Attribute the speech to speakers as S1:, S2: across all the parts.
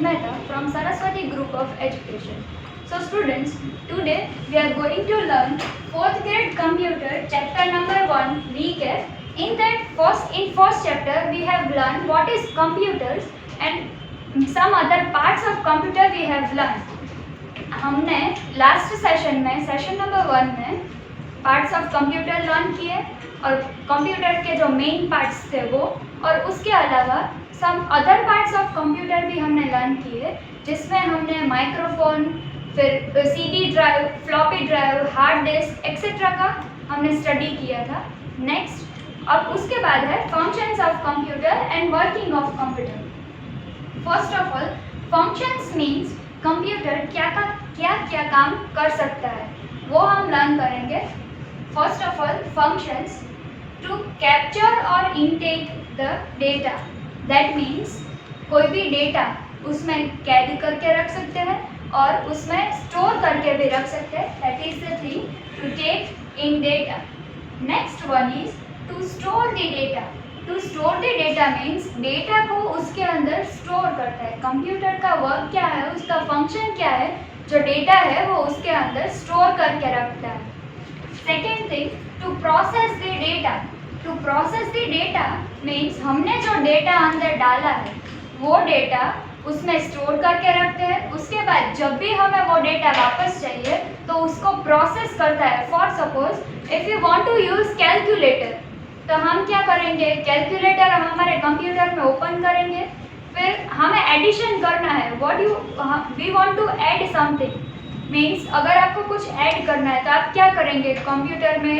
S1: Mehta from Saraswati Group of Education. So students, today we are going to learn 4th grade computer chapter number 1 recap. In first chapter we have learned what is computers and some other parts of computer we have learned. हमने last session में session number 1 में parts of computer learn किए और computer के जो main parts थे वो, और उसके अलावा some other parts of computer भी हमने लर्न किए, जिसमें हमने माइक्रोफोन, फिर CD drive, floppy drive, hard disk etcetera का हमने स्टडी किया था. नेक्स्ट अब उसके बाद है functions of computer and working of computer. First of all, functions means computer क्या काम कर सकता है वो हम लर्न करेंगे. First of all, functions to capture और intake the data. That means कोई भी डेटा उसमें कैद करके रख सकते हैं और उसमें स्टोर करके भी रख सकते हैं. That is the thing to take in data. Next one is to store the data. To store the data means data को उसके अंदर स्टोर करता है. कंप्यूटर का वर्क क्या है, उसका फंक्शन क्या है, जो डेटा है वो उसके अंदर स्टोर करके रखता है. Second thing, to process the data. To process the data means हमने जो डेटा अंदर डाला है वो डेटा उसमें स्टोर करके रखते हैं. उसके बाद जब भी हमें वो डेटा वापस चाहिए तो उसको प्रोसेस करता है. For suppose if you want to use calculator, तो हम क्या करेंगे, कैलकुलेटर हमारे कंप्यूटर में ओपन करेंगे, फिर हमें एडिशन करना है. We want to add something means अगर आपको कुछ ऐड करना है तो आप क्या करेंगे, कंप्यूटर में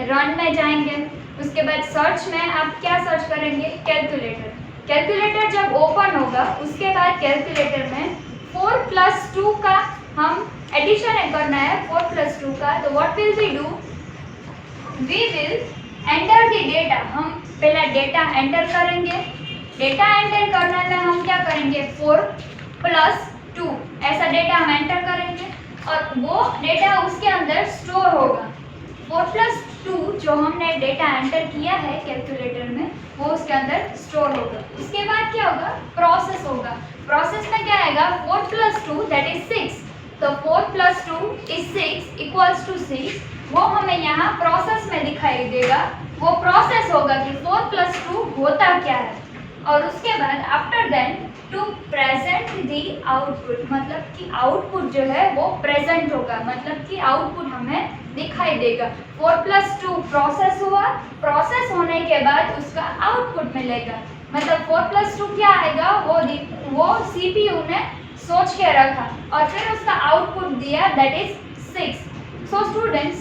S1: रन में जाएंगे, उसके बाद सर्च में आप क्या सर्च करेंगे, कैलकुलेटर. कैलकुलेटर जब ओपन होगा उसके बाद कैलकुलेटर में 4+2 का हम एडिशन करना है, 4+2 का. तो what will we do, we will enter the data. हम पहले डेटा एंटर करेंगे. डेटा एंटर करने में हम क्या करेंगे, 4+2 ऐसा डेटा हम एंटर करेंगे और वो डेटा उसके अंदर स्टोर होगा. 4+2 जो हमने डेटा एंटर किया है कैलकुलेटर में वो उसके अंदर स्टोर होगा. उसके बाद क्या होगा, प्रोसेस होगा. प्रोसेस में क्या आएगा, 4+2 दैट इज 6. तो 4+2 इज 6 इक्वल्स टू 6. वो हमें यहाँ प्रोसेस में दिखाई देगा. वो प्रोसेस होगा कि 4+2 होता क्या है. और उसके बाद after then to present the output, मतलब कि आउटपुट जो है वो प्रेजेंट होगा, मतलब कि आउटपुट हमें दिखाई देगा. 4+2 प्रोसेस हुआ, प्रोसेस होने के बाद उसका आउटपुट मिलेगा. मतलब 4+2 क्या आएगा, वो CPU ने सोच के रखा और फिर उसका आउटपुट दिया, that is 6. So students,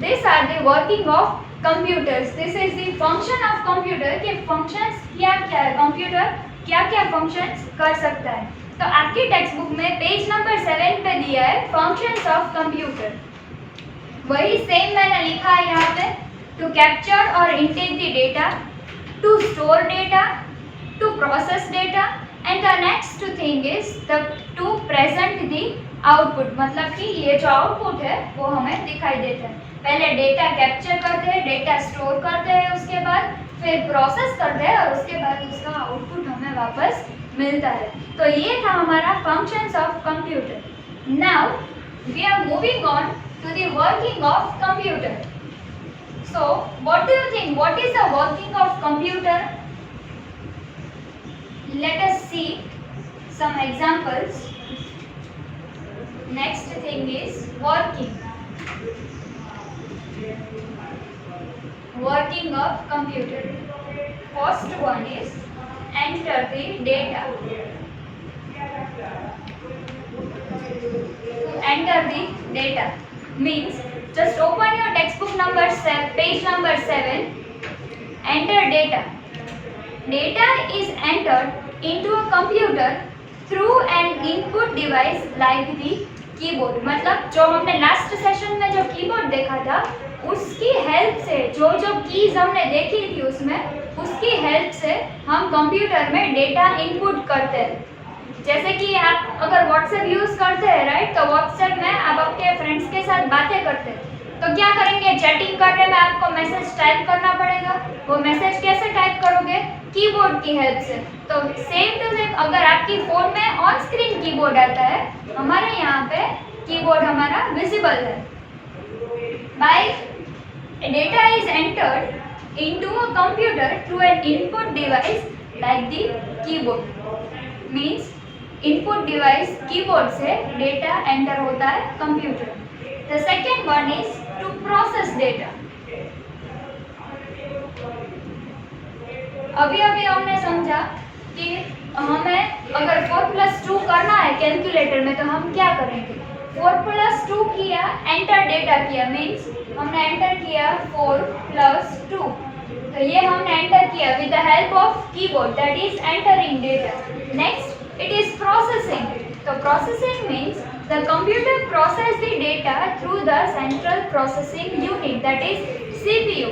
S1: these are the working of computers. This is the function of computer कि functions क्या है, कंप्यूटर क्या functions कर सकता है. तो आपकी टेक्स्ट बुक में पेज नंबर 7 पे दिया है functions of computer. वही सेम मैंने लिखा है यहाँ पे, to capture or intake the data, to store data, to process data, and the next thing is to present the output. मतलब कि ये जो आउटपुट है वो हमें दिखाई देता है. पहले डेटा कैप्चर करते हैं, डेटा स्टोर करते हैं, उसके बाद फिर प्रोसेस करते हैं और उसके बाद उसका आउटपुट हमें वापस मिलता है. तो ये था हमारा functions of computer. Now we are moving on to the working of computer. So what do you think, what is the working of computer? Let us see some examples. Next thing is working of computer. First one is enter the data. To enter the data means just open your textbook number 7, page number 7. Enter data. Data is entered into a computer through an input device like the keyboard. मतलब जो हमने last session में जो keyboard देखा था उसकी help से, जो कीज हमने देखी थी उसमें, उसकी हेल्प से हम कंप्यूटर में डेटा इनपुट करते हैं. जैसे कि आप अगर व्हाट्सएप यूज़ करते हैं, राइट, तो व्हाट्सएप में आप आपके फ्रेंड्स के साथ बातें करते हैं, तो क्या करेंगे, चैटिंग करने में आपको मैसेज टाइप करना पड़ेगा। वो मैसेज कैसे टाइप करोगे, कीबोर्ड की हेल्प से। तो सेम टू सेम अगर आपकी फोन में ऑन स्क्रीन कीबोर्ड आता है, हमारे यहाँ पे कीबोर्ड हमारा विजिबल है। By data is entered into a computer through an input device like the keyboard. Means input device keyboard से डेटा एंटर होता है computer. The second one is to process data. अभी हमने समझा कि हमें अगर 4+2 करना है कैलकुलेटर में तो हम क्या करेंगे, 4+2 किया, एंटर डेटा किया, मीन्स हमने एंटर किया 4+2, तो ये हमने एंटर किया with the help of keyboard, that is entering data. Next it is processing. तो processing means the computer process the data through the central processing unit, that is CPU.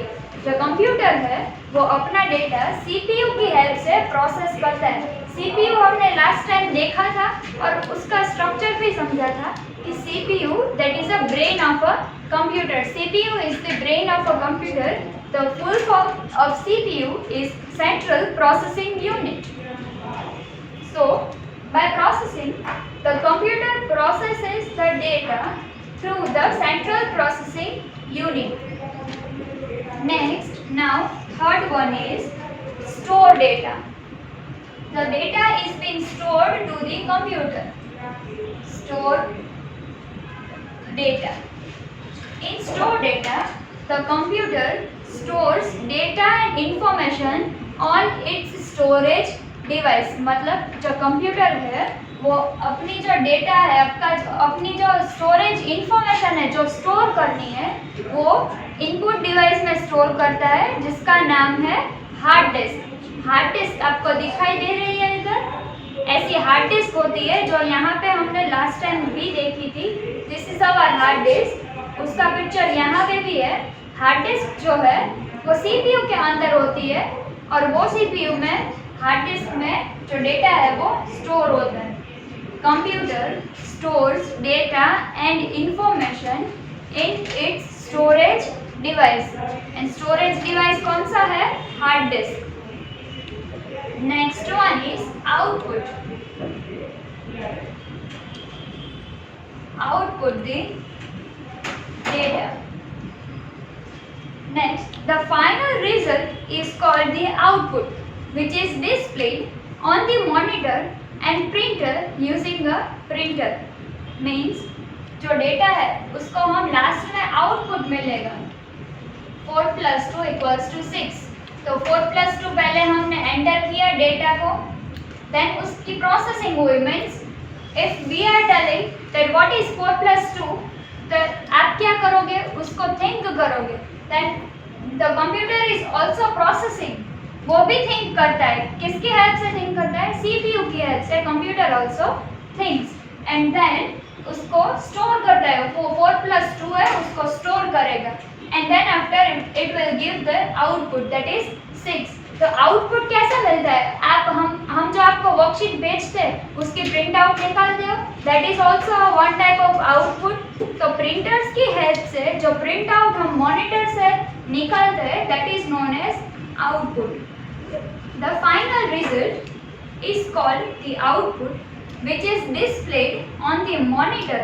S1: जो computer है वो अपना डेटा सीपीयू की help से process करता है। CPU हमने लास्ट टाइम देखा था और उसका स्ट्रक्चर भी समझा था कि CPU that is a brain of a computer. CPU is the brain of a computer. The full form of CPU is central processing unit. So by processing, the computer processes the data through the central processing unit. Next, now third one is store data. The data is being stored to the computer. Store data. In store data, the computer stores data and information on its storage device. मतलब जो computer है वो अपनी जो data है, अपनी जो storage information है जो स्टोर करनी है वो इनपुट डिवाइस में स्टोर करता है जिसका नाम है हार्ड डिस्क। हार्ड डिस्क आपको दिखाई दे रही है इधर, ऐसी हार्ड डिस्क होती है जो यहाँ पे हमने लास्ट टाइम भी देखी थी। This is our hard disk, उसका पिक्चर यहाँ पे भी है। हार्ड डिस्क जो है वो सीपीयू के अंदर होती है और वो सीपीयू में हार्ड डिस्क में जो डेटा है वो स्टोर होता है। Computer stores data and information in its storage device, and storage device कौन सा है, hard disk. Next one is output. Output the data. Next the final result is called the output, which is displayed on the monitor and printer using a printer. Means जो data है उसको हम last में output मिलेगा 4+2 = 6। तो 4+2 पहले हमने enter किया डेटा को, देन उसकी प्रोसेसिंग हुई। Means if we are telling that what is 4+2, तो आप क्या करोगे, उसको थिंक करोगे। Then the computer is also processing, वो भी थिंक करता है। किसकी हेल्प से थिंक करता है, सीपीयू की हेल्प से। Computer also thinks and then उसको स्टोर करता है। वो 4+2 है उसको स्टोर करेगा and then after it will give the output that is 6। तो आउटपुट कैसे मिलता है, आप हम जो आपको वर्कशीट भेजते हैं उसकी प्रिंट आउट निकालते हो, that is also one type of output. तो प्रिंटर्स की हेल्प से जो प्रिंट आउट हम मॉनिटर से निकालते हैं that is known as output. The final result is called the output, which is displayed on the monitor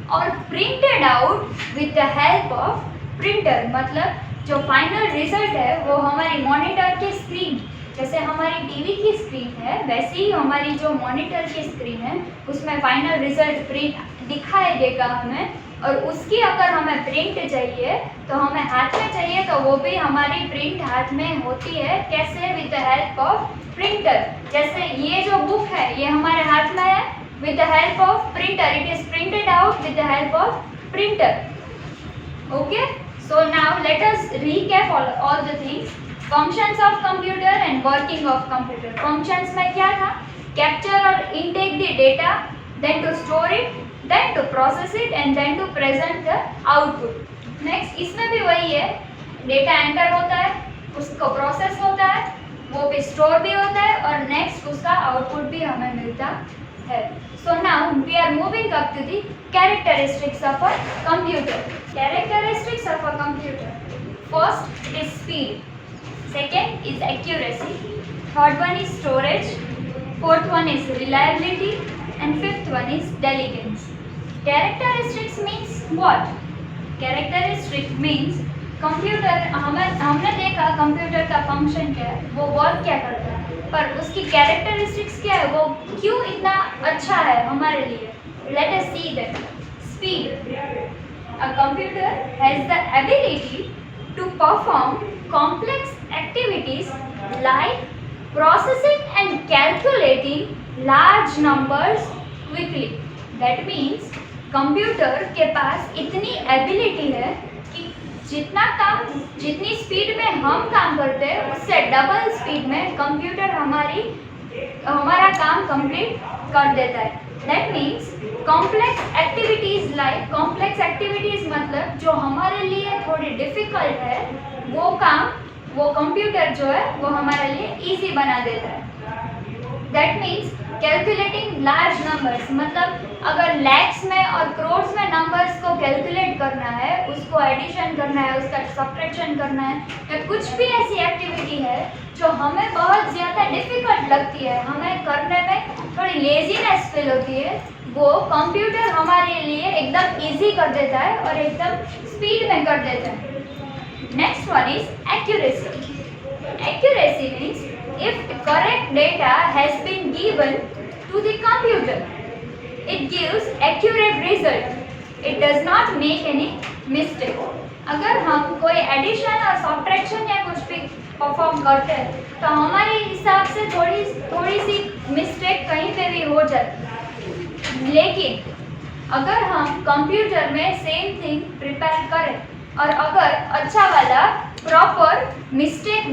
S1: or printed out with the help of printer. मतलब जो final result है वो हमारी monitor की स्क्रीन, जैसे हमारी टीवी की screen है वैसे ही हमारी जो मॉनिटर की स्क्रीन है उसमें फाइनल रिजल्ट प्रिंट दिखाई देगा हमें। और उसकी अगर हमें प्रिंट चाहिए तो हमें हाथ में चाहिए तो वो भी हमारी प्रिंट हाथ में होती है। कैसे, with the help of printer. जैसे ये जो बुक है ये हमारे हाथ में है, with the help of printer it is printed out with the help of printer. Okay, so now let us recap all the things. Functions of computer and working of computer. Functions में क्या था, capture और intake the data, then to store it, then to process it and then to present the output. Next इसमें भी वही है, data enter होता है, उसको प्रोसेस होता है, वो भी स्टोर भी होता है और नेक्स्ट उसका आउटपुट भी हमें मिलता है। So now we are moving up to the characteristics of a computer. Characteristics of a computer. First is speed. Second is accuracy. Third one is storage. Fourth one is reliability. And fifth one is elegance. Characteristics means what? Characteristic means computer हमने देखा computer का function क्या है, वो work क्या करता है, पर उसकी कैरेक्टरिस्टिक्स क्या है, वो क्यों इतना अच्छा है हमारे लिए. Let us see that. Speed. A computer has the ability to perform complex activities like processing and calculating large numbers quickly. That means computer के पास इतनी एबिलिटी है कि जितनी स्पीड में हम काम करते हैं उससे डबल स्पीड में कंप्यूटर हमारा काम कंप्लीट कर देता है. That means complex activities like, complex activities मतलब जो हमारे लिए थोड़ी डिफिकल्ट है वो कंप्यूटर जो है वो हमारे लिए इजी बना देता है. That means calculating large numbers मतलब अगर लैक्स में और क्रोर्स में नंबर्स को कैलकुलेट करना है, उसको एडिशन करना है, उसका सब्ट्रैक्शन करना है, या कुछ भी ऐसी एक्टिविटी है जो हमें बहुत ज़्यादा डिफ़िकल्ट लगती है, हमें करने में थोड़ी लेजीनेस फील होती है, वो कंप्यूटर हमारे लिए एकदम इजी कर देता है और एकदम स्पीड में कर देता है. Next one is accuracy. Accuracy means if correct data has been given to the computer, it gives accurate result. It does not make any mistake. अगर हम कोई एडिशन और सब्ट्रैक्शन या कुछ भी परफॉर्म करते हैं तो हमारे हिसाब से थोड़ी सी मिस्टेक कहीं पे भी हो जाती है. लेकिन अगर हम कंप्यूटर में सेम थिंग प्रिपेयर करें और अगर अच्छा वाला प्रॉपर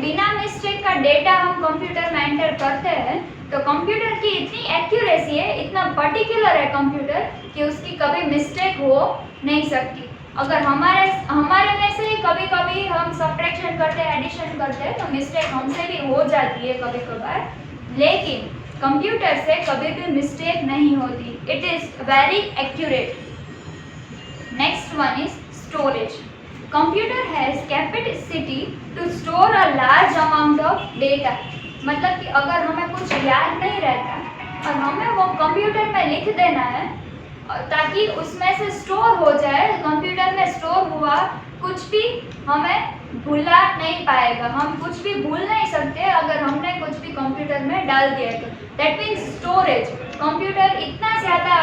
S1: बिना मिस्टेक का डेटा हम कंप्यूटर में एंटर करते हैं तो कंप्यूटर की इतनी एक्यूरेसी है, इतना पर्टिकुलर है कंप्यूटर कि उसकी कभी मिस्टेक हो नहीं सकती. अगर हमारे में से कभी कभी हम सब्ट्रैक्शन करते हैं, एडिशन करते हैं तो मिस्टेक हमसे भी हो जाती है कभी कभार, लेकिन कंप्यूटर से कभी भी मिस्टेक नहीं होती. It is very accurate. Next one is storage. Computer has capacity to store a large amount of data. मतलब कि अगर हमें कुछ याद नहीं रहता और हमें वो कंप्यूटर में लिख देना है ताकि उसमें से स्टोर हो जाए, कंप्यूटर में स्टोर हुआ कुछ भी हमें भूला नहीं पाएगा, हम कुछ भी भूल नहीं सकते अगर हमने कुछ भी कंप्यूटर में डाल दिया तो. That means storage. कंप्यूटर इतना ज़्यादा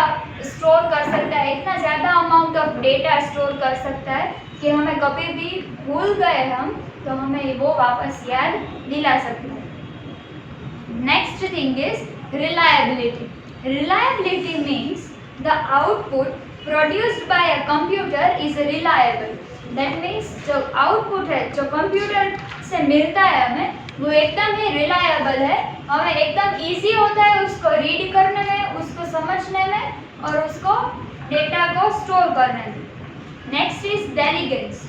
S1: स्टोर कर सकता है, इतना ज़्यादा अमाउंट ऑफ डेटा स्टोर कर सकता है कि हमें कभी भी भूल गए हम तो हमें वो वापस याद दिला सकते हैं. Next thing is reliability. Reliability means the output produced by a computer is reliable. That means जो आउटपुट है जो कंप्यूटर से मिलता है हमें वो एकदम ही रिलायबल है, हमें एकदम ईजी होता है उसको रीड करने में, उसको समझने में और उसको डेटा को स्टोर करने में. Next is elegance.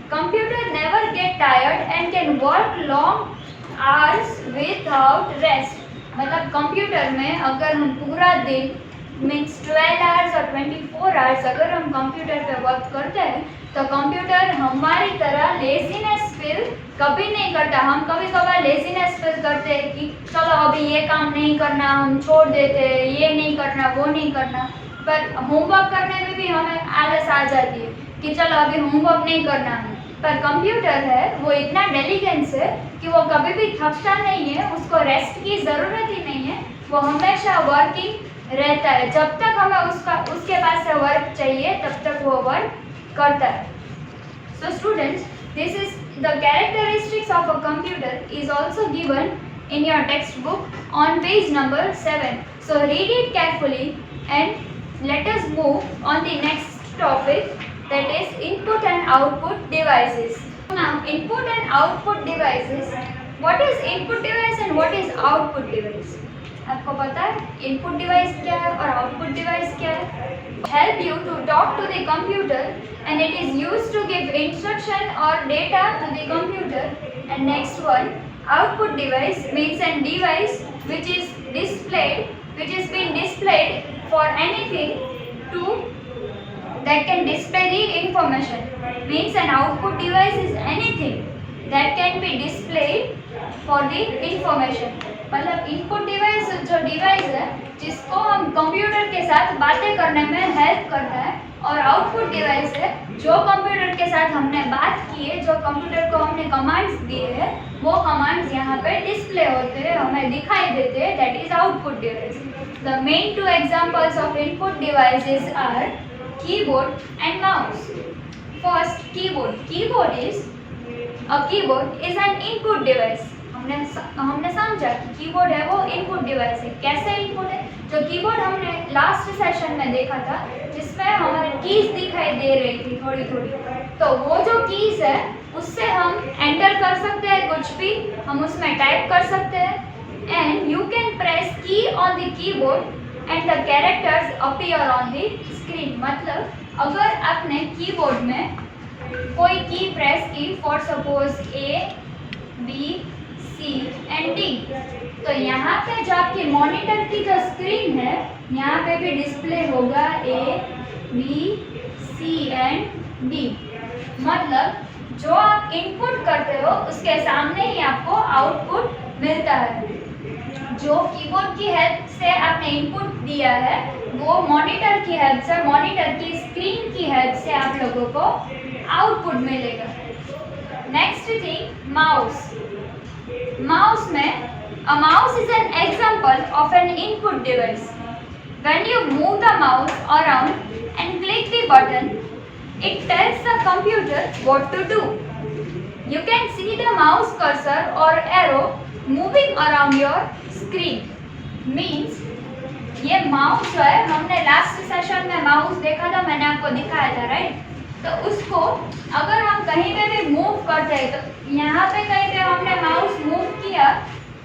S1: Computer never get tired and can work long hours without rest. मतलब कंप्यूटर में अगर हम पूरा दिन मीन्स 12 आवर्स और 24 आवर्स अगर हम कंप्यूटर पे वर्क करते हैं तो कंप्यूटर हमारी तरह लेजीनेस फील कभी नहीं करता. हम कभी कभार लेजीनेस फील करते हैं कि चलो अभी ये काम नहीं करना, हम छोड़ देते हैं, ये नहीं करना, वो नहीं करना, पर होमवर्क करने में भी हमें आलस आ जाती है कि चलो अभी होमवर्क नहीं करना है. पर कंप्यूटर है वो इतना इंटेलिजेंस है कि वो कभी भी थकता नहीं है, उसको रेस्ट की ज़रूरत ही नहीं है, वो हमेशा वर्किंग रहता है. जब तक हमें उसके पास से वर्क चाहिए तब तक वो वर्क करता है. So students, this is the characteristics of a computer is also given in your textbook on page number 7. So read it carefully and let us move on the next topic, that is input and output devices. Now input and output devices. What is input device and what is output device? आपको पता है input device क्या है और output device क्या है? Help you to talk to the computer and it is used to give instruction or data to the computer. And next one, output device means a device which is been displayed for anything to that can display the information. Means an output device is anything that can be displayed for the information. मतलब input device जो device है जिसको हम computer के साथ बातें करने में हेल्प करता है, और आउटपुट डिवाइस है जो कंप्यूटर के साथ हमने बात की है, जो कंप्यूटर को हमने कमांड्स दिए हैं, वो कमांड्स यहाँ पे डिस्प्ले होते हैं, हमें दिखाई देते हैं, that is output device. The main two examples of input devices are keyboard and mouse. First keyboard. Keyboard is an input device. हमने समझा कि कीबोर्ड है वो इनपुट डिवाइस है. कैसे इनपुट है? जो कीबोर्ड हमने लास्ट सेशन में देखा था जिसमें हमारे कीज दिखाई दे रही थी थोड़ी थोड़ी, तो वो जो कीज है उससे हम एंटर कर सकते हैं, कुछ भी हम उसमें टाइप कर सकते हैं, and you can press key on the keyboard and the characters appear on the screen. मतलब अगर आपने कीबोर्ड में कोई की प्रेस की, for suppose A B C and D, तो यहाँ पे जो आपकी मॉनिटर की जो स्क्रीन है यहाँ पे भी डिस्प्ले होगा A B C and D. मतलब जो आप इनपुट करते हो उसके सामने ही आपको आउटपुट मिलता है. जो कीबोर्ड की हेल्प से आपने इनपुट दिया है वो मॉनिटर की हेल्प से, मॉनिटर की स्क्रीन की हेल्प से आप लोगों को आउटपुट मिलेगा. Next thing, mouse. माउस में a mouse is an example of an input device. When you move the mouse around and click the button, it tells the computer what to do. You can see the mouse cursor or arrow moving around your screen. Means ये mouse जो है, हमने last session में mouse देखा था, मैंने आपको दिखाया था, राइट? तो उसको अगर हम कहीं पे भी मूव करते हैं, तो यहाँ पे कहीं पे हमने माउस मूव किया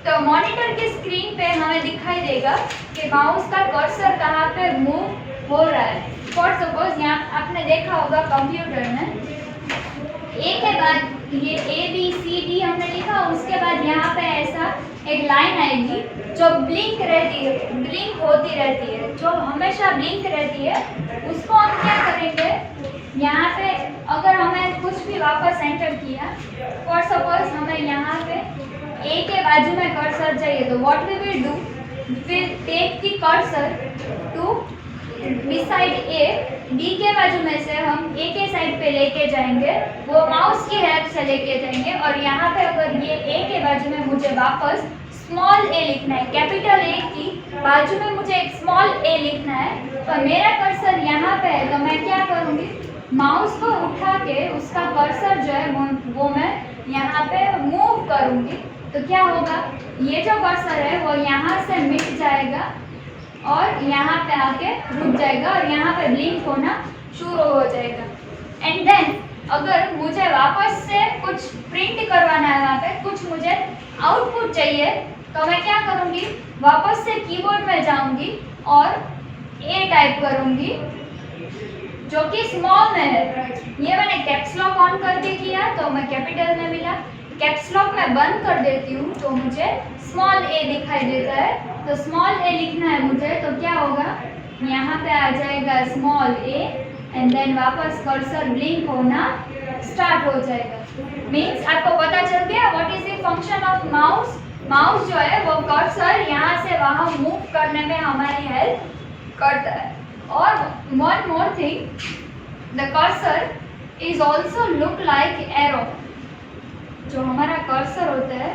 S1: तो मॉनिटर की स्क्रीन पे हमें दिखाई देगा कि माउस का कर्सर कहाँ पे मूव हो रहा है. फॉर सपोज यहाँ आपने देखा होगा कंप्यूटर में ए के बाद ये ए बी सी डी हमने लिखा, उसके बाद यहाँ पे ऐसा एक लाइन आएगी जो ब्लिंक रहती है, ब्लिंक होती रहती है, जो हमेशा ब्लिंक रहती है. उसको हम क्या करेंगे, यहाँ पे अगर हमें कुछ भी वापस एंटर किया, फॉर सपोज हमें यहाँ पे ए के बाजू में कर्सर चाहिए, तो what we will do, will take the cursor to beside A. D के बाजू में से हम ए के साइड पे लेके जाएंगे, वो माउस की हेल्प से लेके जाएंगे, और यहाँ पे अगर ये ए के बाजू में मुझे वापस स्मॉल ए लिखना है, कैपिटल ए की बाजू में मुझे एक स्मॉल ए लिखना है, तो मेरा कर्सर यहाँ पे है, तो मैं क्या करूँगी, माउस को उठा के उसका कर्सर जो है वो मैं यहाँ पे मूव करूँगी. तो क्या होगा, ये जो कर्सर है वो यहाँ से मिट जाएगा और यहाँ पे आके रुक जाएगा और यहाँ पे ब्लिंक होना शुरू हो जाएगा. एंड देन अगर मुझे वापस से कुछ प्रिंट करवाना है, वहाँ पे कुछ मुझे आउटपुट चाहिए, तो मैं क्या करूँगी, वापस से कीबोर्ड में जाऊँगी और ए टाइप करूँगी जो कि स्मॉल में है. ये मैंने कैप्स लॉक ऑन करके किया तो मैं कैपिटल में मिला, कैप्स लॉक में बंद कर देती हूँ तो मुझे स्मॉल ए दिखाई देता है. तो स्मॉल ए लिखना है मुझे, तो क्या होगा, यहाँ पे आ जाएगा स्मॉल ए एंड देन वापस कर्सर ब्लिंक होना स्टार्ट हो जाएगा. मीन्स आपको पता चल गया what is the function of mouse. Mouse जो है वो कर्सर यहाँ से वहाँ मूव करने में हमारी हेल्प करता है. और one more thing, the cursor is also look like arrow. जो हमारा कर्सर होता है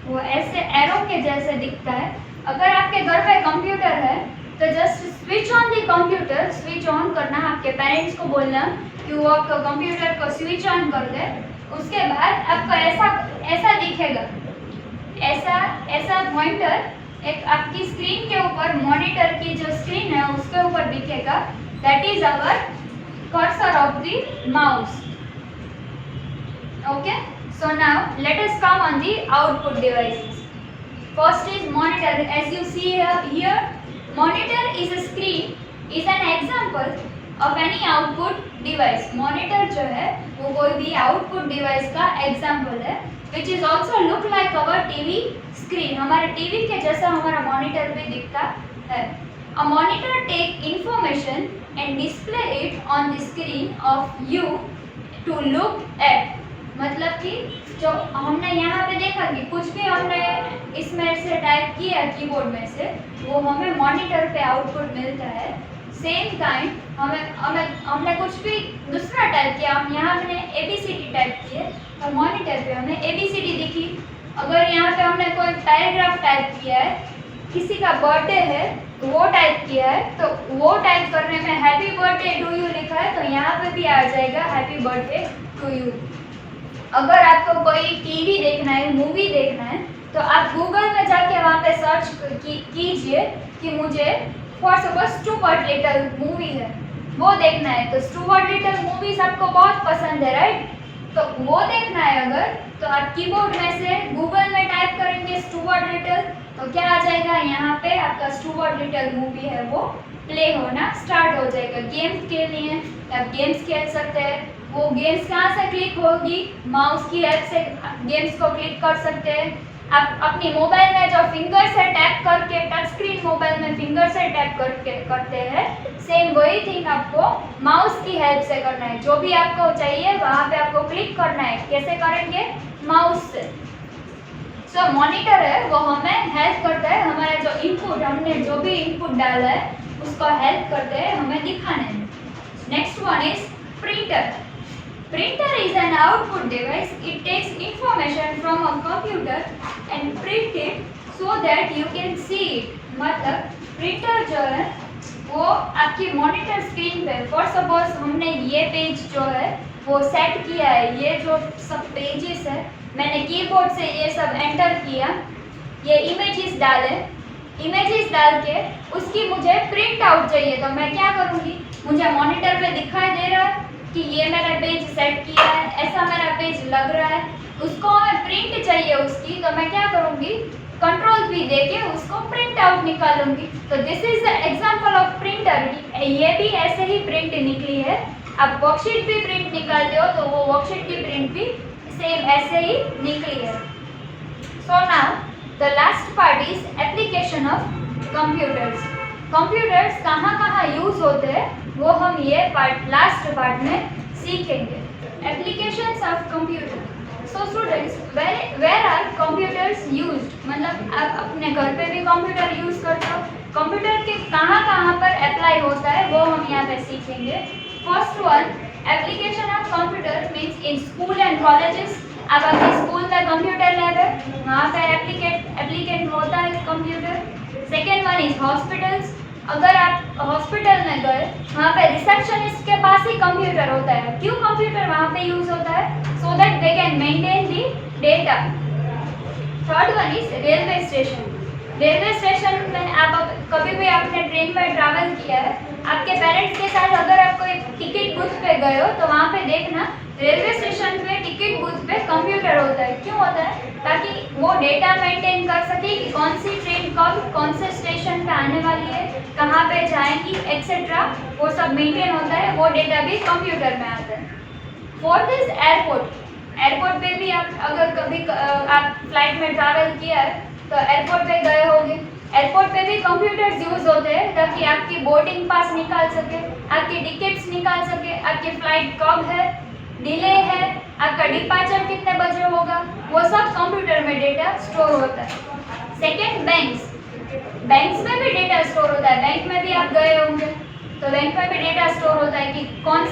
S1: वो ऐसे एरो के जैसे दिखता है. अगर आपके घर पे कंप्यूटर है तो just switch on the computer, switch on करना, आपके पेरेंट्स को बोलना कि वो आपको कंप्यूटर को स्विच ऑन कर दे. उसके बाद आपको ऐसा दिखेगा, ऐसा पॉइंटर एक आपकी स्क्रीन के ऊपर, मॉनिटर की जो स्क्रीन है उसके ऊपर दिखेगा. That is our cursor of the mouse. Okay, so now let us come on the output devices. First is monitor. As you see here, monitor is a screen, is an example of any output device. Monitor जो है वो कोई भी output device का example है, which is also look like our TV screen. हमारे TV के जैसा हमारा monitor भी दिखता है. A monitor take information and display it on the screen of you to look at. मतलब कि जो हमने यहाँ पे देखा कि कुछ भी हमने इसमें से टाइप किया कीबोर्ड में से, वो हमें मॉनिटर पे आउटपुट मिलता है. सेम टाइम हमने कुछ भी दूसरा टाइप किया, हम यहाँ हमने ABCD टाइप किए तो मॉनिटर पे हमें ABCD दिखी. अगर यहाँ पे हमने कोई पैराग्राफ टाइप किया है, किसी का बर्थडे है तो वो टाइप किया है, तो वो टाइप करने में हैप्पी बर्थडे टू यू लिखा है तो यहाँ पे भी आ जाएगा हैप्पी बर्थडे टू यू. अगर आपको कोई टीवी देखना है, मूवी देखना है, तो आप गूगल में जाके वहाँ पे सर्च कीजिए कि मुझे for suppose Stuart little movie है, वो देखना है. तो स्टुअर्ट लिटिल मूवीज आपको बहुत पसंद है, राइट? तो वो देखना है अगर, तो आप कीबोर्ड में से गूगल में टाइप करेंगे स्टुअर्ट लिटिल, तो क्या आ जाएगा यहाँ पे आपका स्टुअर्ट लिटिल मूवी है वो प्ले होना स्टार्ट हो जाएगा. गेम्स खेलनी है आप गेम्स खेल सकते हैं. वो गेम्स कहाँ से क्लिक होगी? माउस की हेल्प से गेम्स को क्लिक कर सकते हैं. आप अपनी मोबाइल में जो फिंगर से टैप करके, टच स्क्रीन मोबाइल में फिंगर से टैप करके करते हैं, सेम वही थिंग आपको माउस की हेल्प से करना है. जो भी आपको चाहिए वहाँ पे आपको क्लिक करना है. कैसे करेंगे? माउस से. सो मॉनिटर है वो हमें हेल्प करता है, हमारा जो इनपुट, हमने जो भी इनपुट डाला है उसको हेल्प करते हैं हमें दिखाने में. Next one is printer. Printer is an output device. It takes information from a computer and print it so that you can see it. मतलब प्रिंटर जो है वो आपकी मॉनिटर स्क्रीन पे, फॉर सपोज हमने ये पेज जो है वो सेट किया है, ये जो सब पेजेस है मैंने कीबोर्ड से ये सब एंटर किया, ये इमेजेस डाले, इमेजेस डाल के उसकी मुझे प्रिंट आउट चाहिए, तो मैं क्या करूँगी? मुझे मॉनिटर पे दिखाई दे रहा है कि ये मैंने पेज सेट किया है, ऐसा मेरा पेज लग रहा है, उसको हमें प्रिंट चाहिए उसकी, तो मैं क्या करूँगी? कंट्रोल भी देके उसको प्रिंट आउट निकालूंगी. तो this is the example of printer. ये भी ऐसे ही प्रिंट निकली है. आप वर्कशीट भी प्रिंट निकालते हो तो वो वर्कशीट की प्रिंट भी सेम ऐसे ही निकली है. So now the last part is application of computers. Computers कहाँ कहाँ यूज होते हैं वो हम ये पार्ट लास्ट पार्ट में सीखेंगे. Applications of computer. So students, where are computers used? मतलब आप अपने घर पे भी कंप्यूटर यूज करते हो, कंप्यूटर के कहाँ पर अप्लाई होता है वो हम यहाँ पे सीखेंगे. First one, application of computer means in school and colleges. आप अपने स्कूल में कंप्यूटर लैब है, वहाँ पे एप्लीकेट होता है computer. Second one is hospitals. अगर आप हॉस्पिटल में गए, वहाँ पे रिसेप्शनिस्ट के पास ही कंप्यूटर होता है. क्यों कंप्यूटर वहाँ पे यूज होता है? So that they can maintain the data. Third one is railway station. Railway station में आप कभी भी आपने ट्रेन में ट्रैवल किया है, आपके पेरेंट्स के साथ अगर आप कोई टिकट बूथ पे गए हो तो वहाँ पे देखना रेलवे स्टेशन पे टिकट बूथ पे कंप्यूटर होता है. क्यों होता है? ताकि वो डेटा मेंटेन कर सके कि कौन सी ट्रेन कब कौन से स्टेशन पे आने वाली है, कहाँ पे जाएगी एक्सेट्रा, वो सब मेंटेन होता है. वो डेटा भी कंप्यूटर में आता है. Fourth is airport. एयरपोर्ट पे भी आप अगर कभी आप फ्लाइट में ट्रैवल किया है तो एयरपोर्ट पे गए होंगे, एयरपोर्ट पे भी कंप्यूटर्स यूज होते हैं ताकि आपकी बोर्डिंग पास निकाल सके, आपकी टिकट्स निकाल सके, आपकी फ्लाइट कब है, डिले है, आपका डिपार्चर कितने बजे होगा, वो सब कंप्यूटर में डेटा स्टोर होता है. Second, banks. बैंक्स में भी डेटा स्टोर होता है. बैंक में भी आप गए होंगे तो बैंक में भी डेटा स्टोर होता है कि कौन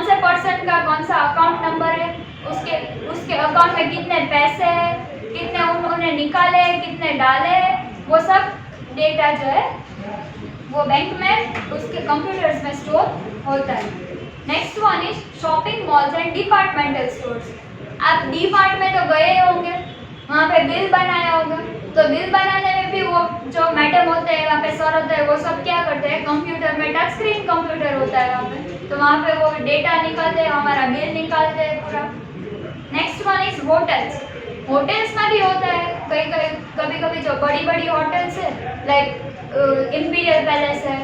S1: से पर्सन का कौन सा अकाउंट नंबर है, उसके अकाउंट में कितने पैसे हैं, कितने उन्होंने निकाले, कितने डाले, वो सब डेटा जो है वो बैंक में उसके कंप्यूटर्स में स्टोर होता है. Next one is shopping malls and departmental stores. आप डी मार्ट में तो गए होंगे, वहाँ पे बिल बनाया होगा, तो बिल बनाने में भी वो जो मैडम होते हैं वहाँ पे सर होते हैं, वो सब क्या करते हैं? कंप्यूटर में टच स्क्रीन कंप्यूटर होता है वहाँ पे, तो वहाँ पे वो डेटा निकालते हैं, हमारा बिल निकालते हैं पूरा. Next one is hotels. Hotels में भी होता है कभी जो बड़ी होटल्स है लाइक इंपीरियल पैलेस है,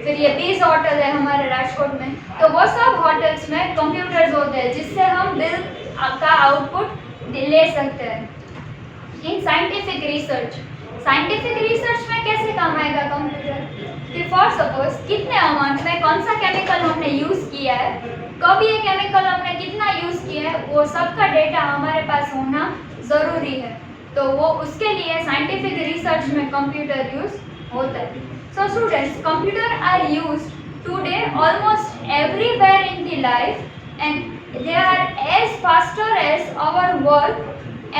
S1: फिर ये बीज होटल है हमारे राजकोट में, तो वो सब होटल्स में कंप्यूटर्स होते हैं जिससे हम बिल का आउटपुट ले सकते हैं. In scientific research. Scientific research में कैसे काम आएगा कंप्यूटर? कि फॉर सपोज कितने अमाउंट में कौन सा केमिकल हमने यूज़ किया है, कब ये केमिकल हमने कितना यूज़ किया है, वो सब का डेटा हमारे पास होना ज़रूरी है। तो वो उसके लिए साइंटिफिक रिसर्च में कंप्यूटर यूज़ होता है। So students, computer are used today almost everywhere in the life and they are as faster as our work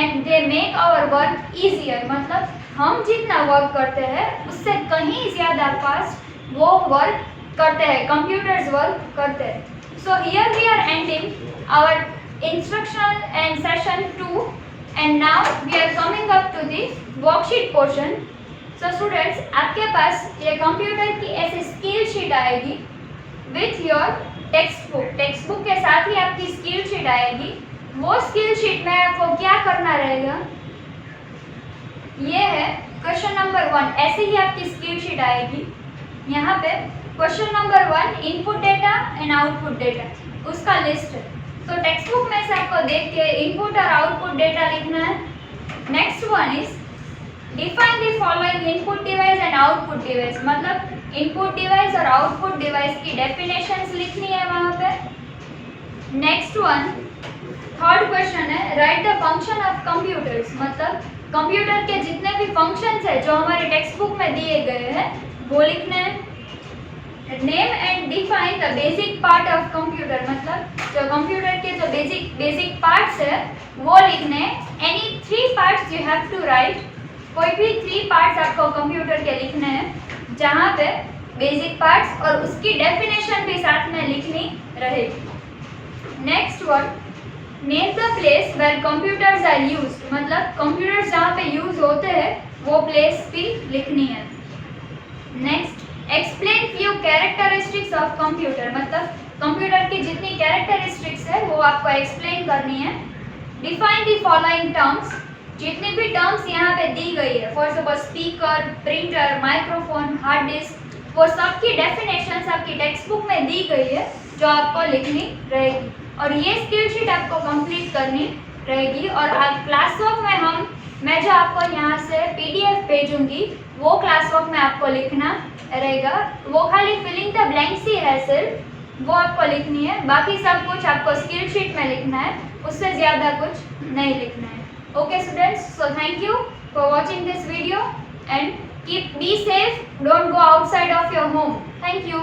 S1: and they make our work easier। मतलब हम जितना वर्क करते हैं उससे कहीं ज़्यादा फास्ट वो वर्क करते हैं, कंप्यूटर्स वर्क करते हैं। So here we are ending our instructional and session 2 and now we are coming up to the worksheet portion. So students, आपके पास ये कंप्यूटर की ऐसी स्किल शीट आएगी विथ योर टेक्स्ट बुक के साथ ही आपकी स्किल शीट आएगी। वो स्किल शीट में आपको क्या करना रहेगा, ये है क्वेश्चन नंबर 1। ऐसे ही आपकी स्किल शीट आएगी। यहाँ पे question number 1 input data and output data, उसका लिस्ट है। तो टेक्स्ट बुक में से आपको देख के इनपुट और आउटपुट डेटा लिखना है। Next one is define the following input device and output device, मतलब इनपुट डिवाइस और आउटपुट डिवाइस की डेफिनेशंस लिखनी है वहाँ पे। नेक्स्ट वन, थर्ड क्वेश्चन है right the function of computers, मतलब कंप्यूटर के जितने भी फंक्शंस है जो हमारे टेक्स्ट बुक में दिए गए हैं वो लिखने हैं। Name and define the basic part of computer, मतलब जो कंप्यूटर के जो बेसिक पार्ट्स है वो लिखने हैं। Any 3 parts you have to write, कोई भी 3 पार्ट्स आपको कंप्यूटर के लिखने हैं जहाँ पे बेसिक पार्ट्स और उसकी डेफिनेशन भी साथ में लिखनी रहेगी। Next one, name the place where computers are used, मतलब कंप्यूटर्स जहाँ पे यूज होते हैं वो प्लेस भी लिखनी है। Next, explain few characteristics of computer, मतलब कंप्यूटर की जितनी कैरेक्टरिस्टिक्स है वो आपको एक्सप्लेन करनी है। डिफाइन द फॉलोइंग टर्म्स, जितनी भी टर्म्स यहाँ पे दी गई है, for suppose speaker, printer, microphone, hard disk, वो सब की डेफिनेशंस आपकी टेक्स्ट बुक में दी गई है जो आपको लिखनी रहेगी। और ये स्किल शीट आपको कंप्लीट करनी रहेगी। और क्लास वर्क में मैं जो आपको यहाँ से PDF भेजूंगी वो क्लास वर्क में आपको लिखना रहेगा। वो खाली फिलिंग द ब्लैंक्स ही है, सिर्फ वो आपको लिखनी है, बाकी सब कुछ आपको स्किल शीट में लिखना है, उससे ज़्यादा कुछ नहीं लिखना है। Okay students, so thank you for watching this video and be safe, don't go outside of your home. Thank you.